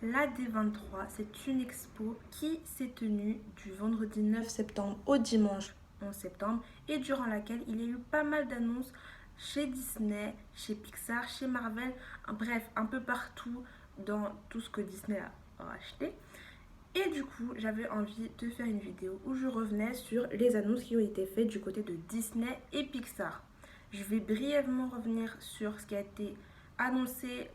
La D23, c'est une expo qui s'est tenue du vendredi 9 septembre au dimanche 11 septembre et durant laquelle il y a eu pas mal d'annonces chez Disney, chez Pixar, chez Marvel, bref, un peu partout dans tout ce que Disney a racheté. Et du coup, j'avais envie de faire une vidéo où je revenais sur les annonces qui ont été faites du côté de Disney et Pixar. Je vais brièvement revenir sur ce qui a été annoncé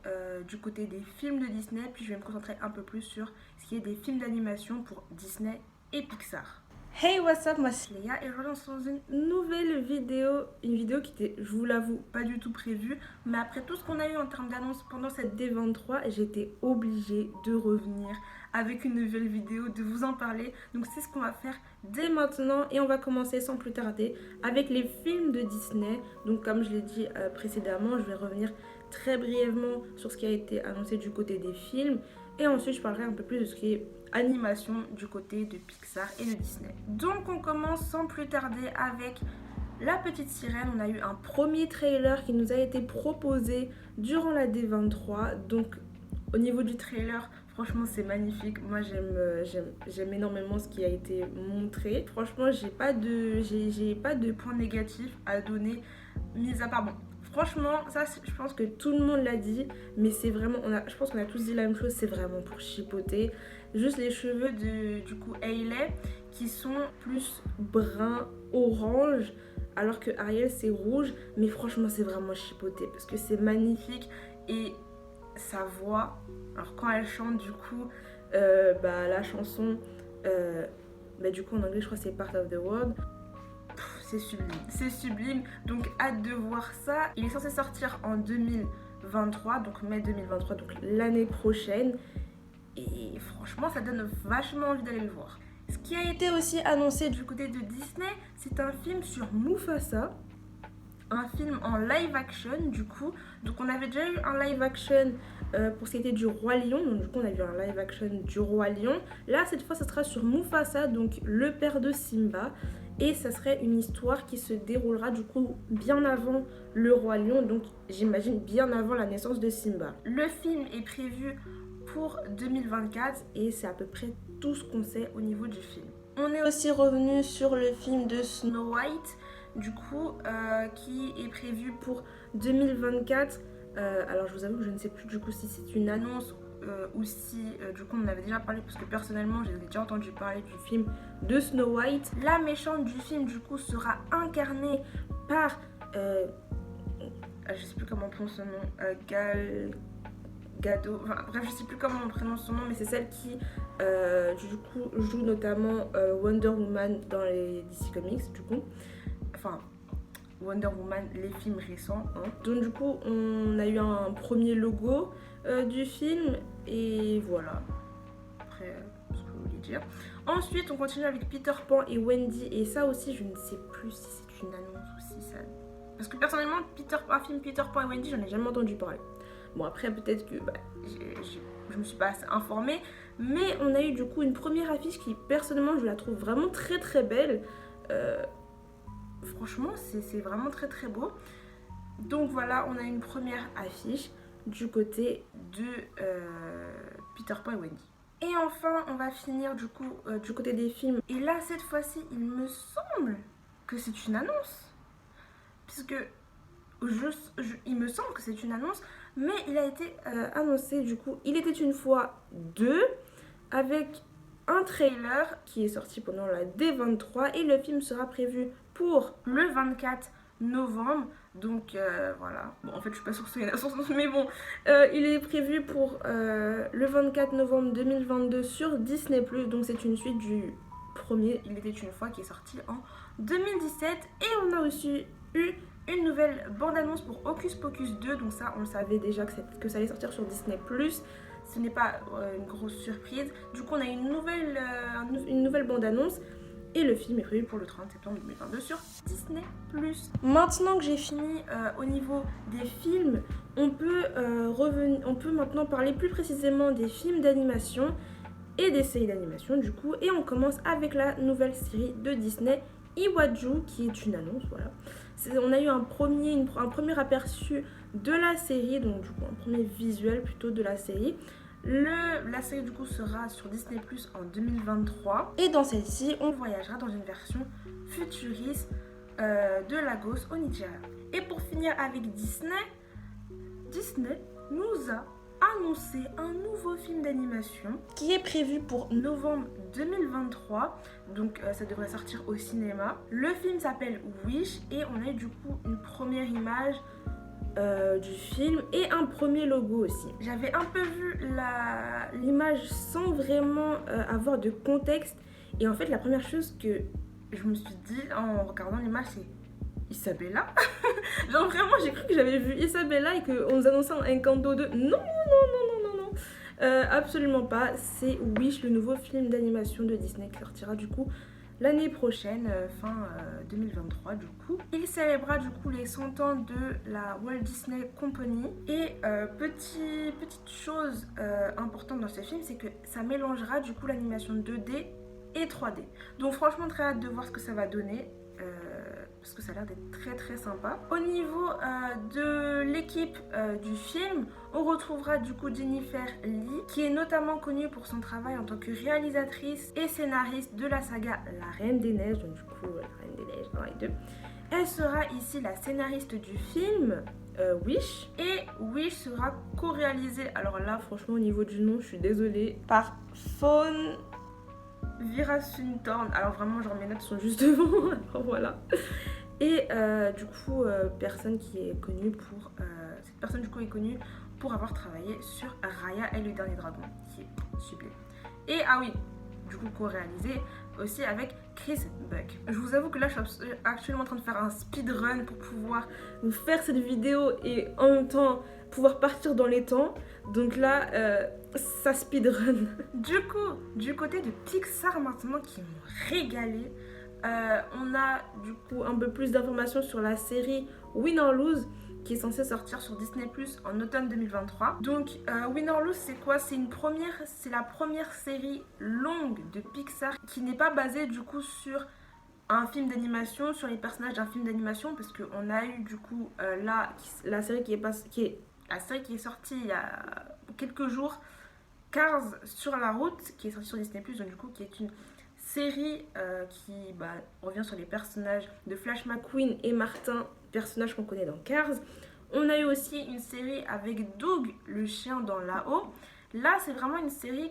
du côté des films de Disney, puis je vais me concentrer un peu plus sur ce qui est des films d'animation pour Disney et Pixar. Hey, what's up, moi c'est Léa et je relance dans une nouvelle vidéo, une vidéo qui était, je vous l'avoue, pas du tout prévue, mais après tout ce qu'on a eu en termes d'annonces pendant cette D23, j'étais obligée de revenir avec une nouvelle vidéo, de vous en parler. Donc c'est ce qu'on va faire dès maintenant et on va commencer sans plus tarder avec les films de Disney. Donc comme je l'ai dit précédemment, je vais revenir très brièvement sur ce qui a été annoncé du côté des films et ensuite je parlerai un peu plus de ce qui est animation du côté de Pixar et de Disney. Donc on commence sans plus tarder avec La Petite Sirène. On a eu un premier trailer qui nous a été proposé durant la D23. Donc au niveau du trailer, franchement c'est magnifique. Moi j'aime énormément ce qui a été montré. Franchement j'ai pas de points négatifs à donner, mis à part bon. Franchement, ça, je pense que tout le monde l'a dit, mais c'est vraiment, je pense qu'on a tous dit la même chose, c'est vraiment pour chipoter. Juste les cheveux du coup Hailey qui sont plus brun orange, alors que Ariel c'est rouge, mais franchement c'est vraiment chipoté parce que c'est magnifique et sa voix, alors quand elle chante du coup, la chanson, du coup en anglais je crois c'est Part of the World. C'est sublime, donc hâte de voir ça. Il est censé sortir en 2023, donc mai 2023, donc l'année prochaine. Et franchement, ça donne vachement envie d'aller le voir. Ce qui a été aussi annoncé du côté de Disney, c'est un film sur Mufasa. Un film en live action du coup. Donc on avait déjà eu un live action pour ce qui était du Roi Lion. Donc du coup on a vu un live action du Roi Lion. Là cette fois ça sera sur Mufasa, donc le père de Simba. Et ça serait une histoire qui se déroulera du coup bien avant le Roi Lion. Donc j'imagine bien avant la naissance de Simba. Le film est prévu pour 2024 et c'est à peu près tout ce qu'on sait au niveau du film. On est aussi revenu sur le film de Snow White, du coup, qui est prévu pour 2024. Alors je vous avoue que je ne sais plus du coup si c'est une annonce ou si du coup on en avait déjà parlé, parce que personnellement j'ai déjà entendu parler du film de Snow White. La méchante du film du coup sera incarnée par je sais plus comment on prononce son nom, Gadot, enfin bref je sais plus comment on prononce son nom, mais c'est celle qui du coup joue notamment Wonder Woman dans les DC Comics du coup, enfin Wonder Woman, les films récents hein. Donc du coup on a eu un premier logo du film et voilà, après ce que je voulais dire. Ensuite on continue avec Peter Pan et Wendy, et ça aussi je ne sais plus si c'est une annonce ou si ça, parce que personnellement un film Peter Pan et Wendy j'en ai jamais entendu parler. Bon après peut-être que je me suis pas assez informée, mais on a eu du coup une première affiche qui personnellement je la trouve vraiment très très belle. Franchement c'est vraiment très très beau. Donc voilà, on a une première affiche du côté de Peter Pan et Wendy. Et enfin on va finir du coup du côté des films. Et là cette fois-ci il me semble que c'est une annonce, puisque il me semble que c'est une annonce, mais il a été annoncé du coup Il était une fois 2 avec un trailer qui est sorti pendant la D23 et le film sera prévu pour le 24 novembre. Donc voilà, bon en fait je suis pas sûre que c'est une annonce, mais bon, il est prévu pour le 24 novembre 2022 sur Disney+, donc c'est une suite du premier Il était une fois qui est sorti en 2017. Et on a aussi eu une nouvelle bande-annonce pour Hocus Pocus 2, donc ça on le savait déjà que ça allait sortir sur Disney+. Ce n'est pas une grosse surprise. Du coup on a une nouvelle bande-annonce et le film est prévu pour le 30 septembre 2022 sur Disney+. Maintenant que j'ai fini au niveau des films, on peut maintenant parler plus précisément des films d'animation et des séries d'animation du coup. Et on commence avec la nouvelle série de Disney, Iwaju, qui est une annonce, voilà. On a eu un premier aperçu de la série, donc du coup un premier visuel plutôt de la série, La série du coup sera sur Disney Plus en 2023 et dans celle-ci on voyagera dans une version futuriste de Lagos au Nigeria. Et pour finir avec Disney nous a annoncé un nouveau film d'animation qui est prévu pour novembre 2023, donc ça devrait sortir au cinéma. Le film s'appelle Wish et on a eu du coup une première image du film et un premier logo aussi. J'avais un peu vu l'image sans vraiment avoir de contexte et en fait la première chose que je me suis dit en regardant l'image c'est Isabella. Genre vraiment j'ai cru que j'avais vu Isabella et qu'on nous annonçait un Encanto 2. Non. Absolument pas. C'est Wish, le nouveau film d'animation de Disney qui sortira du coup l'année prochaine, fin 2023 du coup. Il célébrera du coup les 100 ans de la Walt Disney Company. Et petite chose importante dans ce film, c'est que ça mélangera du coup l'animation 2D et 3D. Donc franchement très hâte de voir ce que ça va donner. Parce que ça a l'air d'être très sympa. Au niveau de l'équipe du film, on retrouvera du coup Jennifer Lee, qui est notamment connue pour son travail en tant que réalisatrice et scénariste de la saga La Reine des Neiges, donc du coup La Reine des Neiges 1 et 2. Elle sera ici la scénariste du film Wish, et Wish sera co-réalisé, alors là franchement au niveau du nom je suis désolée, par Fawn Virasunthorn. Alors vraiment genre mes notes sont juste devant, alors voilà. Et du coup personne qui est connue pour cette personne du coup est connue pour avoir travaillé sur Raya et le dernier dragon, qui est sublime. Et ah oui, du coup co-réalisé aussi avec Chris Buck. Je vous avoue que là je suis actuellement en train de faire un speedrun pour pouvoir vous faire cette vidéo et en même temps pouvoir partir dans les temps. Donc là ça speedrun. Du coup du côté de Pixar maintenant, qui m'ont régalé, on a du coup un peu plus d'informations sur la série Win or Lose qui est censée sortir sur Disney Plus en automne 2023. Donc Win or Lose c'est quoi? C'est la première série longue de Pixar qui n'est pas basée du coup sur un film d'animation, sur les personnages d'un film d'animation, parce qu'on a eu du coup la série qui est sortie il y a quelques jours, Cars sur la route, qui est sortie sur Disney Plus, donc du coup qui est une série qui revient sur les personnages de Flash McQueen et Martin, personnages qu'on connaît dans Cars. On a eu aussi une série avec Doug, le chien dans La-haut. Là, c'est vraiment une série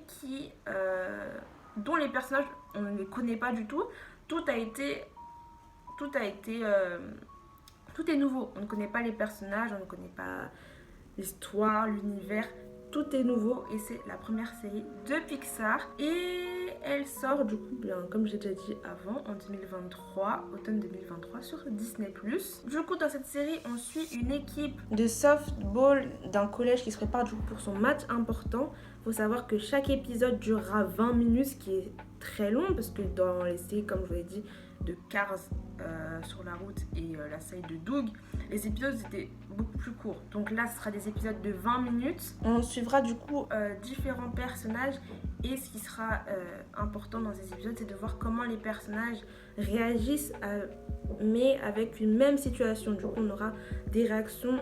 dont les personnages, on ne les connaît pas du tout. Tout est nouveau. On ne connaît pas les personnages, on ne connaît pas l'histoire, l'univers. Tout est nouveau et c'est la première série de Pixar et elle sort du coup, comme j'ai déjà dit avant, en 2023, automne 2023 sur Disney+. Du coup dans cette série on suit une équipe de softball d'un collège qui se prépare du coup pour son match important. Il faut savoir que chaque épisode durera 20 minutes, ce qui est très long parce que dans les séries comme je vous l'ai dit de Cars sur la route et la série de Doug, les épisodes étaient beaucoup plus courts. Donc là, ce sera des épisodes de 20 minutes. On suivra du coup différents personnages et ce qui sera important dans ces épisodes, c'est de voir comment les personnages réagissent mais avec une même situation. Du coup, on aura des réactions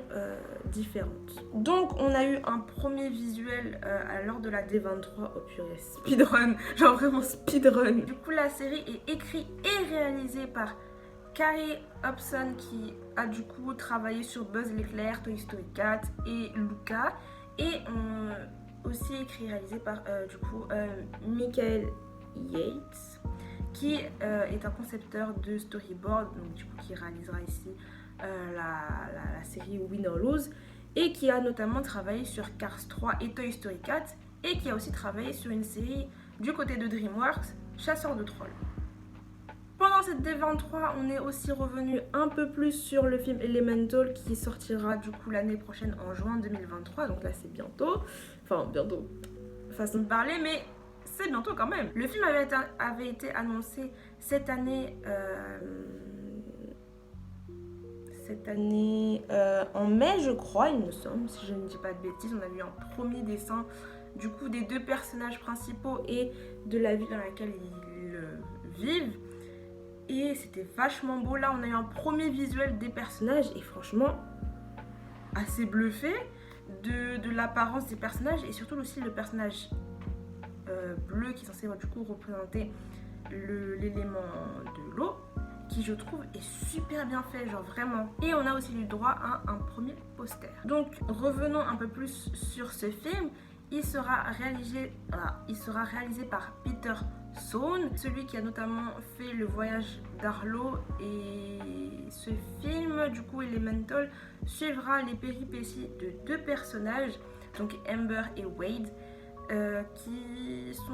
différentes. Donc, on a eu un premier visuel lors de la D23. Oh purée, speedrun, genre vraiment speedrun. Du coup, la série est écrite et réalisée par Carrie Hobson, qui a du coup travaillé sur Buzz l'éclair, Toy Story 4 et Luca. Et aussi écrit et réalisé par du coup Michael Yates, qui est un concepteur de storyboard, donc du coup qui réalisera ici la série Win or Lose, et qui a notamment travaillé sur Cars 3 et Toy Story 4, et qui a aussi travaillé sur une série du côté de DreamWorks, Chasseurs de trolls. Pendant cette D23, on est aussi revenu un peu plus sur le film Elemental qui sortira du coup l'année prochaine en juin 2023, donc là c'est bientôt, enfin bientôt, façon de parler, mais c'est bientôt quand même. Le film avait été annoncé cette année en mai je crois, il me semble, si je ne dis pas de bêtises. On a vu un premier dessin du coup des deux personnages principaux et de la ville dans laquelle ils vivent. Et c'était vachement beau. Là, on a eu un premier visuel des personnages et franchement, assez bluffé. de l'apparence des personnages et surtout aussi le personnage bleu qui est censé du coup représenter l'élément de l'eau, qui je trouve est super bien fait, genre vraiment. Et on a aussi eu droit à un premier poster. Donc revenons un peu plus sur ce film. Il sera réalisé par Peter Sohn, celui qui a notamment fait Le Voyage d'Arlo, et ce film, du coup Elemental, suivra les péripéties de deux personnages, donc Amber et Wade, qui sont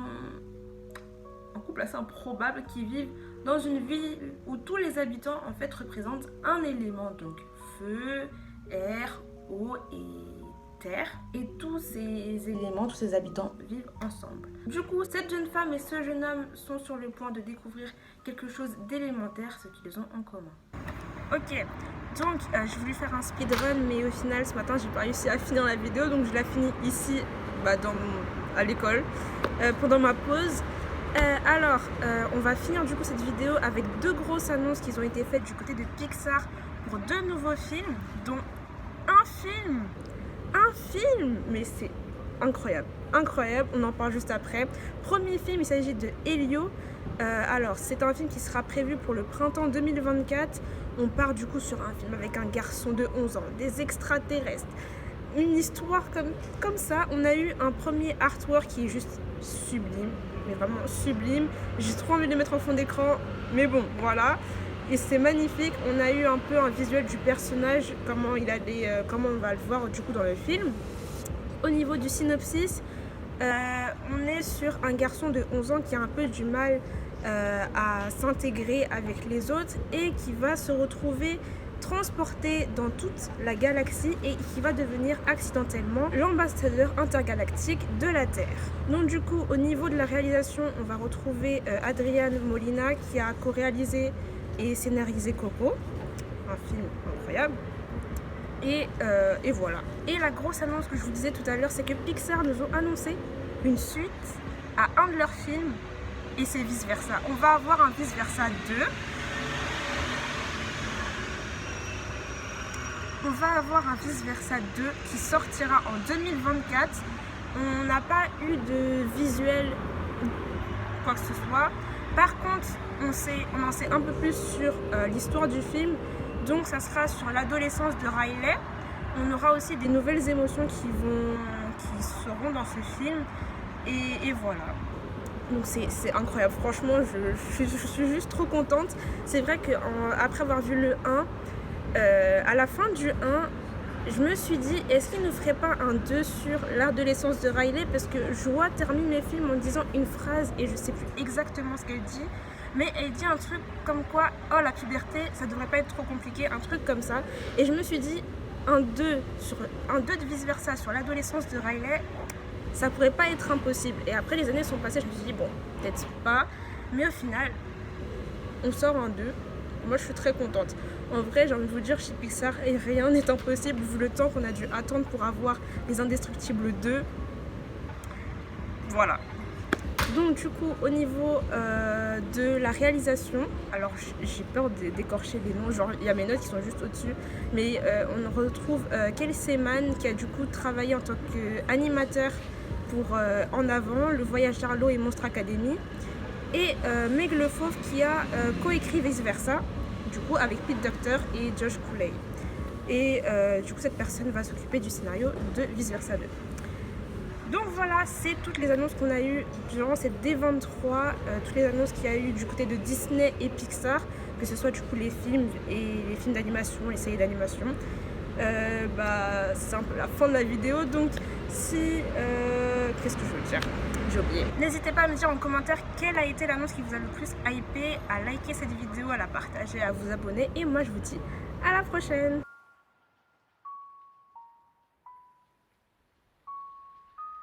un couple assez improbable, qui vivent dans une ville où tous les habitants en fait représentent un élément, donc feu, air, eau et terre, et tous ces éléments, tous ces habitants vivent ensemble. Du coup, cette jeune femme et ce jeune homme sont sur le point de découvrir quelque chose d'élémentaire, ce qu'ils ont en commun. Ok, donc j'ai voulu faire un speedrun, mais au final ce matin j'ai pas réussi à finir la vidéo, donc je la finis ici à l'école pendant ma pause. On va finir du coup cette vidéo avec deux grosses annonces qui ont été faites du côté de Pixar pour deux nouveaux films, dont un film, mais c'est incroyable, on en parle juste après. Premier film, il s'agit de Elio. C'est un film qui sera prévu pour le printemps 2024. On part du coup sur un film avec un garçon de 11 ans, des extraterrestres, une histoire comme ça. On a eu un premier artwork qui est juste sublime, mais vraiment sublime. J'ai trop envie de le mettre en fond d'écran, mais bon, voilà. Et c'est magnifique. On a eu un peu un visuel du personnage, comment on va le voir du coup dans le film. Au niveau du synopsis, on est sur un garçon de 11 ans qui a un peu du mal à s'intégrer avec les autres et qui va se retrouver transporté dans toute la galaxie et qui va devenir accidentellement l'ambassadeur intergalactique de la Terre. Donc du coup, au niveau de la réalisation, on va retrouver Adrian Molina qui a co-réalisé et scénarisé Coco, un film incroyable. Et voilà. Et la grosse annonce que je vous disais tout à l'heure, c'est que Pixar nous ont annoncé une suite à un de leurs films, et c'est vice versa. On va avoir un vice versa 2. On va avoir un vice versa 2 qui sortira en 2024. On n'a pas eu de visuel ou quoi que ce soit. Par contre, on en sait un peu plus sur l'histoire du film. Donc ça sera sur l'adolescence de Riley. On aura aussi des nouvelles émotions qui seront dans ce film. Et voilà. Donc c'est incroyable. Franchement, je suis juste trop contente. C'est vrai qu'après avoir vu le 1, à la fin du 1, je me suis dit, est-ce qu'il ne ferait pas un 2 sur l'adolescence de Riley? Parce que Joie termine les films en disant une phrase et je sais plus exactement ce qu'elle dit. Mais elle dit un truc comme quoi, oh la puberté, ça devrait pas être trop compliqué, un truc comme ça. Et je me suis dit, un 2 de vice versa sur l'adolescence de Riley, ça pourrait pas être impossible. Et après les années sont passées, je me suis dit, bon, peut-être pas. Mais au final, on sort un 2. Moi je suis très contente. En vrai, j'ai envie de vous dire, chez Pixar, rien n'est impossible vu le temps qu'on a dû attendre pour avoir Les Indestructibles 2. Voilà. Donc du coup, au niveau de la réalisation, alors j'ai peur d'écorcher les noms, genre il y a mes notes qui sont juste au-dessus, mais on retrouve Kelsey Mann qui a du coup travaillé en tant qu'animateur pour En Avant, Le Voyage d'Arlo et Monstre Academy, et Meg Le Fauve qui a coécrit Vice Versa, du coup avec Pete Docter et Josh Cooley. Et du coup cette personne va s'occuper du scénario de Vice Versa 2. Donc voilà, c'est toutes les annonces qu'on a eues durant cette D23, toutes les annonces qu'il y a eu du côté de Disney et Pixar, que ce soit du coup les films et les films d'animation, les séries d'animation. C'est un peu la fin de la vidéo, donc si... qu'est-ce que je veux dire? J'ai oublié. N'hésitez pas à me dire en commentaire quelle a été l'annonce qui vous a le plus hypé, à liker cette vidéo, à la partager, à vous abonner, et moi je vous dis à la prochaine.